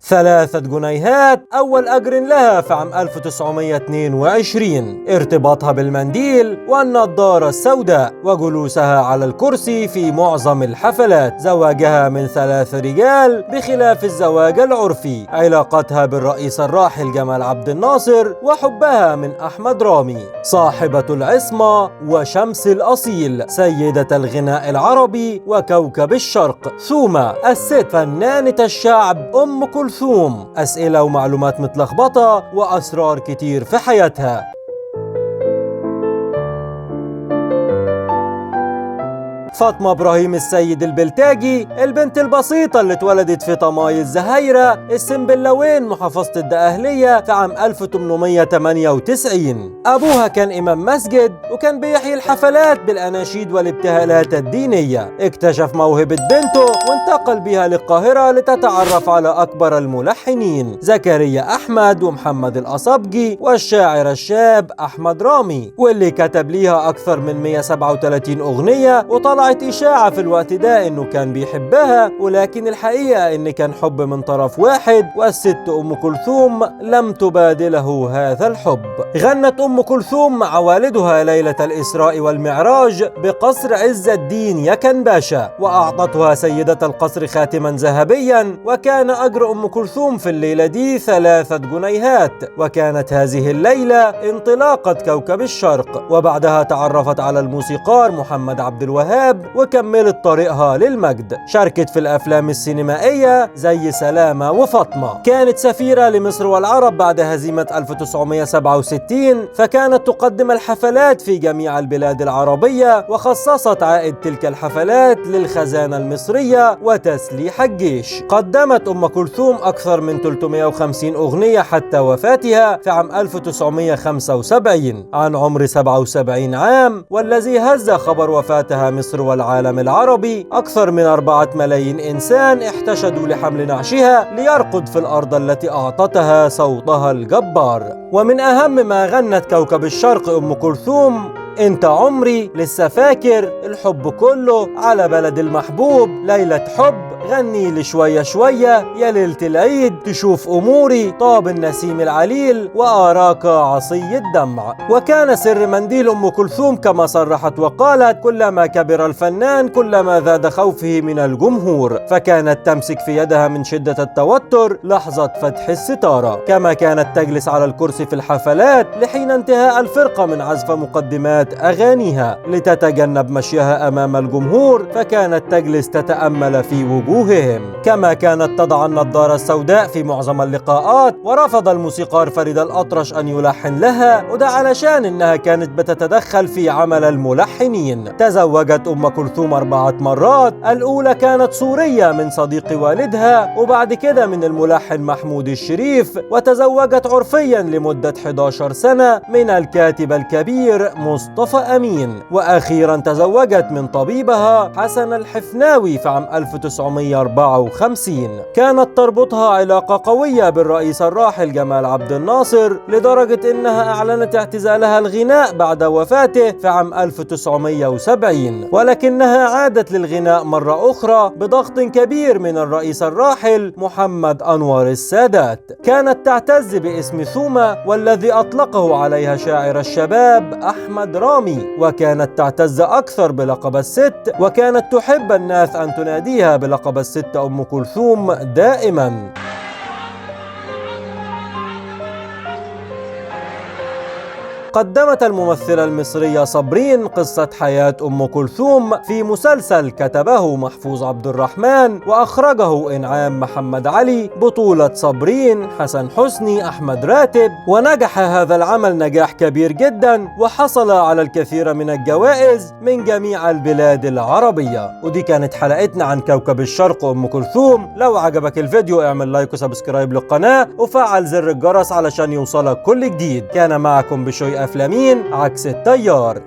3 جنيهات أول أجر لها في عام 1922، ارتباطها بالمنديل والنضارة السوداء وجلوسها على الكرسي في معظم الحفلات، زواجها من 3 رجال بخلاف الزواج العرفي، علاقتها بالرئيس الراحل جمال عبد الناصر، وحبها من أحمد رامي، صاحبة العصمة وشمس الأصيل، سيدة الغناء العربي وكوكب الشرق، ثومة الست فنانة الشعب أم كلثوم، أسئلة ومعلومات متلخبطة وأسرار كتير في حياتها. فاطمة إبراهيم السيد البلتاجي، البنت البسيطة اللي اتولدت في طماي الزهيرة السنبلاوين محافظة الدقهلية في عام 1898. أبوها كان إمام مسجد وكان بيحيي الحفلات بالأناشيد والابتهالات الدينية. اكتشف موهبة بنته وانتقل بها للقاهرة لتتعرف على أكبر الملحنين زكريا أحمد ومحمد الأصبجي والشاعر الشاب أحمد رامي، واللي كتب ليها أكثر من 137 أغنية. وطلعت إشاعة في الوقت ده إنه كان بيحبها، ولكن الحقيقة إن كان حب من طرف واحد، والست أم كلثوم لم تبادله هذا الحب. غنت أم كلثوم مع والدها ليلة الإسراء والمعراج بقصر عز الدين يكن باشا، وأعطتها سيدة القصر خاتما ذهبيا، وكان أجر أم كلثوم في الليلة دي 3 جنيهات. وكانت هذه الليلة انطلاقة كوكب الشرق، وبعدها تعرفت على الموسيقار محمد عبد الوهاب وكملت طريقها للمجد. شاركت في الأفلام السينمائية زي سلامة وفاطمة. كانت سفيرة لمصر والعرب بعد هزيمة 1967، فكانت تقدم الحفلات في جميع البلاد العربية، وخصصت عائد تلك الحفلات للخزانة المصرية وتسليح الجيش. قدمت أم كلثوم أكثر من 350 أغنية حتى وفاتها في عام 1975 عن عمر 77 عام، والذي هز خبر وفاتها مصر والعالم العربي. أكثر من 4 ملايين إنسان احتشدوا لحمل نعشها ليرقد في الأرض التي أعطتها صوتها الجبار. ومن أهم ما غنت كوكب الشرق أم كلثوم: انت عمري، لسه فاكر، الحب كله، على بلد المحبوب، ليلة حب، غني لي شوية شوية، يا ليلة العيد، تشوف أموري، طاب النسيم العليل، وآراك عصي الدمع. وكان سر منديل أم كلثوم كما صرحت وقالت: كلما كبر الفنان كلما زاد خوفه من الجمهور، فكانت تمسك في يدها من شدة التوتر لحظة فتح الستارة. كما كانت تجلس على الكرسي في الحفلات لحين انتهاء الفرقة من عزف مقدمات أغانيها لتتجنب مشيها أمام الجمهور، فكانت تجلس تتأمل في وجوههم. كما كانت تضع النضارة السوداء في معظم اللقاءات، ورفض الموسيقار فريد الأطرش أن يلحن لها، وده علشان إنها كانت بتتدخل في عمل الملحنين. تزوجت أم كلثوم 4 مرات، الأولى كانت سورية من صديق والدها، وبعد كده من الملحن محمود الشريف، وتزوجت عرفيا لمدة 11 سنة من الكاتب الكبير مصطفى أمين، وأخيرا تزوجت من طبيبها حسن الحفناوي في عام 1954. كانت تربطها علاقة قوية بالرئيس الراحل جمال عبد الناصر، لدرجة إنها أعلنت اعتزالها الغناء بعد وفاته في عام 1970، ولكنها عادت للغناء مرة أخرى بضغط كبير من الرئيس الراحل محمد أنور السادات. كانت تعتز باسم ثومة، والذي أطلقه عليها شاعر الشباب أحمد رامي، وكانت تعتز أكثر بلقب الست، وكانت تحب الناس أن تناديها بلقب الست أم كلثوم دائما. قدمت الممثلة المصرية صابرين قصة حياة أم كلثوم في مسلسل كتبه محفوظ عبد الرحمن وأخرجه إنعام محمد علي، بطولة صابرين، حسن حسني، أحمد راتب. ونجح هذا العمل نجاح كبير جدا، وحصل على الكثير من الجوائز من جميع البلاد العربية. ودي كانت حلقتنا عن كوكب الشرق أم كلثوم. لو عجبك الفيديو اعمل لايك وسبسكرايب للقناة وفعل زر الجرس علشان يوصلك كل جديد. كان معكم بشوي أفلامين عكس التيار.